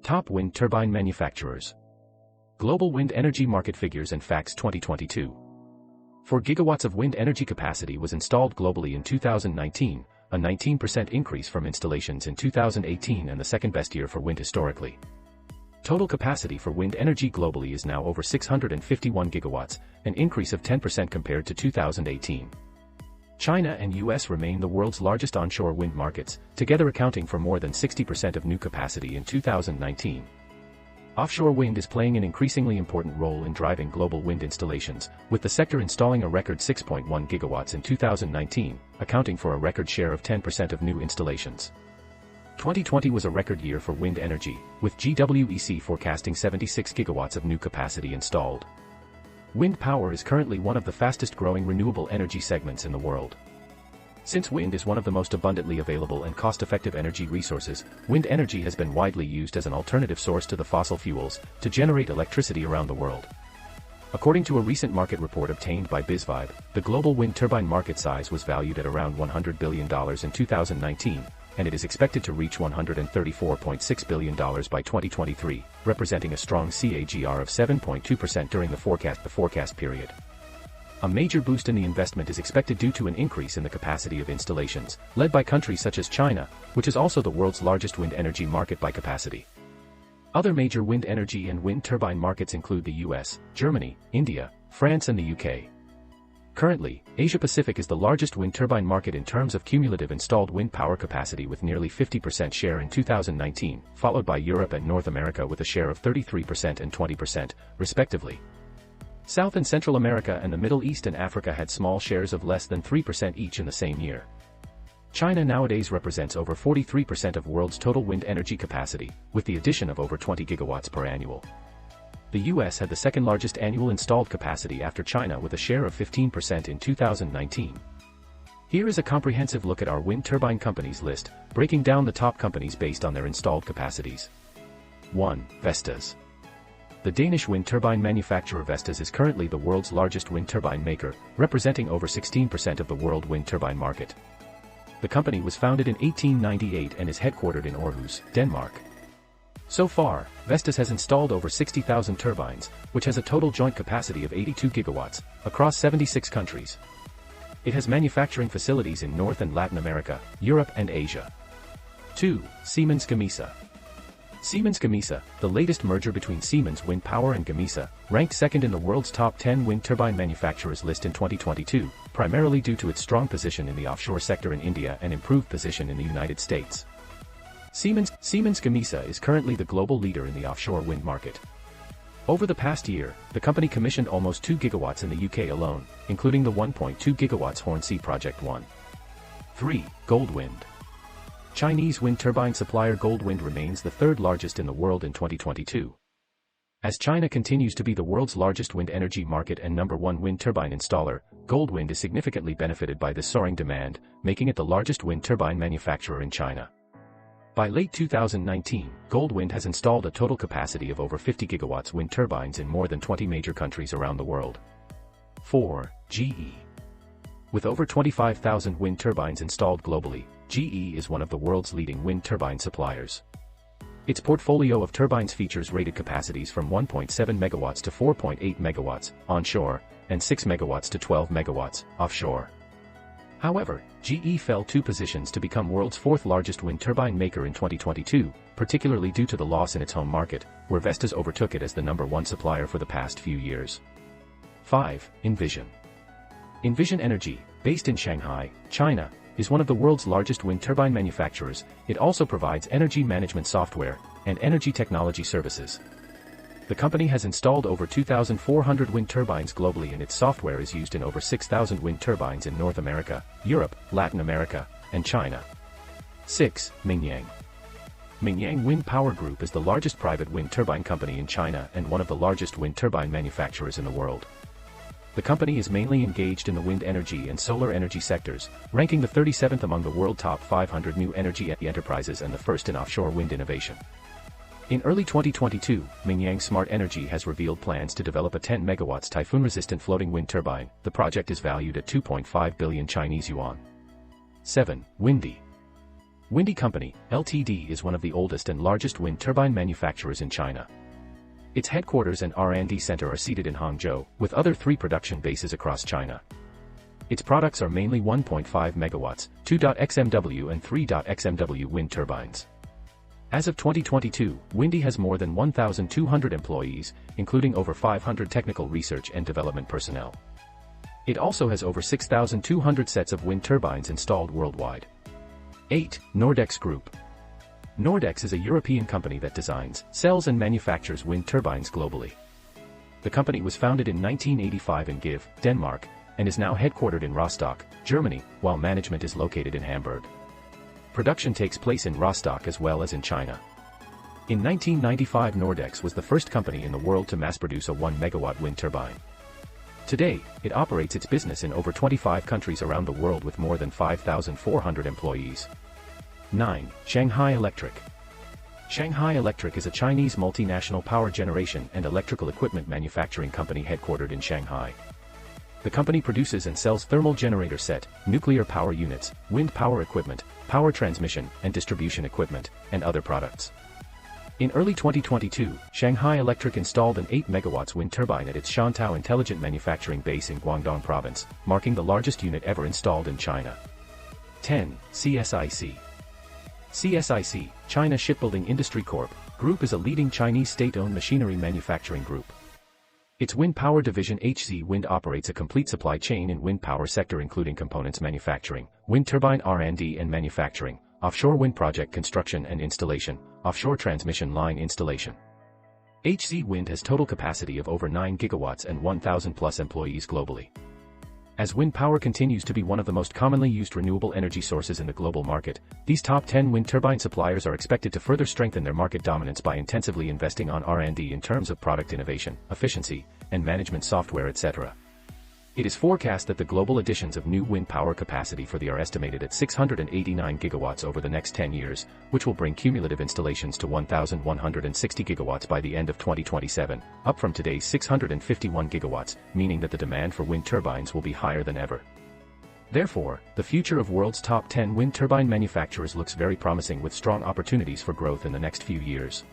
Top wind turbine manufacturers. Global wind energy market figures and facts 2022. 4 gigawatts of wind energy capacity was installed globally in 2019, a 19% increase from installations in 2018 and the second best year for wind historically. Total capacity for wind energy globally is now over 651 gigawatts, an increase of 10% compared to 2018. China and US remain the world's largest onshore wind markets, together accounting for more than 60% of new capacity in 2019. Offshore wind is playing an increasingly important role in driving global wind installations, with the sector installing a record 6.1 gigawatts in 2019, accounting for a record share of 10% of new installations. 2020 was a record year for wind energy, with GWEC forecasting 76 gigawatts of new capacity installed. Wind power is currently one of the fastest-growing renewable energy segments in the world. Since wind is one of the most abundantly available and cost-effective energy resources, wind energy has been widely used as an alternative source to the fossil fuels to generate electricity around the world. According to a recent market report obtained by BizVibe, the global wind turbine market size was valued at around $100 billion in 2019, and it is expected to reach $134.6 billion by 2023, representing a strong CAGR of 7.2% during the forecast period. A major boost in the investment is expected due to an increase in the capacity of installations, led by countries such as China, which is also the world's largest wind energy market by capacity. Other major wind energy and wind turbine markets include the US, Germany, India, France and the UK. Currently, Asia-Pacific is the largest wind turbine market in terms of cumulative installed wind power capacity with nearly 50% share in 2019, followed by Europe and North America with a share of 33% and 20%, respectively. South and Central America and the Middle East and Africa had small shares of less than 3% each in the same year. China nowadays represents over 43% of world's total wind energy capacity, with the addition of over 20 gigawatts per annual. The US had the second largest annual installed capacity after China with a share of 15% in 2019. Here is a comprehensive look at our wind turbine companies list, breaking down the top companies based on their installed capacities. 1. Vestas. The Danish wind turbine manufacturer Vestas is currently the world's largest wind turbine maker, representing over 16% of the world wind turbine market. The company was founded in 1898 and is headquartered in Aarhus, Denmark. So far, Vestas has installed over 60,000 turbines, which has a total joint capacity of 82 gigawatts, across 76 countries. It has manufacturing facilities in North and Latin America, Europe and Asia. 2. Siemens Gamesa. Siemens Gamesa, the latest merger between Siemens Wind Power and Gamesa, ranked second in the world's top 10 wind turbine manufacturers list in 2022, primarily due to its strong position in the offshore sector in India and improved position in the United States. Siemens Gamesa is currently the global leader in the offshore wind market. Over the past year, the company commissioned almost 2 gigawatts in the UK alone, including the 1.2 gigawatts Hornsea Project 1. 3. Goldwind. Chinese wind turbine supplier Goldwind remains the third largest in the world in 2022. As China continues to be the world's largest wind energy market and number one wind turbine installer, Goldwind is significantly benefited by this soaring demand, making it the largest wind turbine manufacturer in China. By late 2019, Goldwind has installed a total capacity of over 50 gigawatts wind turbines in more than 20 major countries around the world. 4. GE. With over 25,000 wind turbines installed globally, GE is one of the world's leading wind turbine suppliers. Its portfolio of turbines features rated capacities from 1.7 megawatts to 4.8 megawatts onshore, and 6 megawatts to 12 megawatts offshore. However, GE fell 2 positions to become world's fourth largest wind turbine maker in 2022, particularly due to the loss in its home market, where Vestas overtook it as the number one supplier for the past few years. 5. Envision. Envision Energy, based in Shanghai, China, is one of the world's largest wind turbine manufacturers. It also provides energy management software and energy technology services. The company has installed over 2,400 wind turbines globally and its software is used in over 6,000 wind turbines in North America, Europe, Latin America, and China. 6. Mingyang. Mingyang Wind Power Group is the largest private wind turbine company in China and one of the largest wind turbine manufacturers in the world. The company is mainly engaged in the wind energy and solar energy sectors, ranking the 37th among the world top 500 new energy enterprises and the first in offshore wind innovation. In early 2022, Mingyang Smart Energy has revealed plans to develop a 10 megawatts typhoon-resistant floating wind turbine. The project is valued at 2.5 billion Chinese yuan. 7. Windy. Windy Company, Ltd. is one of the oldest and largest wind turbine manufacturers in China. Its headquarters and R&D center are seated in Hangzhou, with other 3 production bases across China. Its products are mainly 1.5 megawatts, 2.xMW and 3.xMW wind turbines. As of 2022, Windy has more than 1,200 employees, including over 500 technical research and development personnel. It also has over 6,200 sets of wind turbines installed worldwide. 8. Nordex Group. Nordex is a European company that designs, sells and manufactures wind turbines globally. The company was founded in 1985 in Give, Denmark, and is now headquartered in Rostock, Germany, while management is located in Hamburg. Production takes place in Rostock as well as in China. In 1995, Nordex was the first company in the world to mass-produce a 1-megawatt wind turbine. Today, it operates its business in over 25 countries around the world with more than 5,400 employees. 9. Shanghai Electric. Shanghai Electric is a Chinese multinational power generation and electrical equipment manufacturing company headquartered in Shanghai. The company produces and sells thermal generator set, nuclear power units, wind power equipment, power transmission and distribution equipment, and other products. In early 2022, Shanghai Electric installed an 8 megawatts wind turbine at its Shantao Intelligent Manufacturing Base in Guangdong Province, marking the largest unit ever installed in China. 10. CSIC. CSIC, China Shipbuilding Industry Corp. Group is a leading Chinese state-owned machinery manufacturing group. Its wind power division HC Wind operates a complete supply chain in wind power sector including components manufacturing, wind turbine R&D and manufacturing, offshore wind project construction and installation, offshore transmission line installation. HC Wind has total capacity of over 9 gigawatts and 1,000 plus employees globally. As wind power continues to be one of the most commonly used renewable energy sources in the global market, these top 10 wind turbine suppliers are expected to further strengthen their market dominance by intensively investing on R&D in terms of product innovation, efficiency, and management software, etc. It is forecast that the global additions of new wind power capacity for the are estimated at 689 gigawatts over the next 10 years, which will bring cumulative installations to 1,160 gigawatts by the end of 2027, up from today's 651 gigawatts, meaning that the demand for wind turbines will be higher than ever. Therefore, the future of world's top 10 wind turbine manufacturers looks very promising with strong opportunities for growth in the next few years.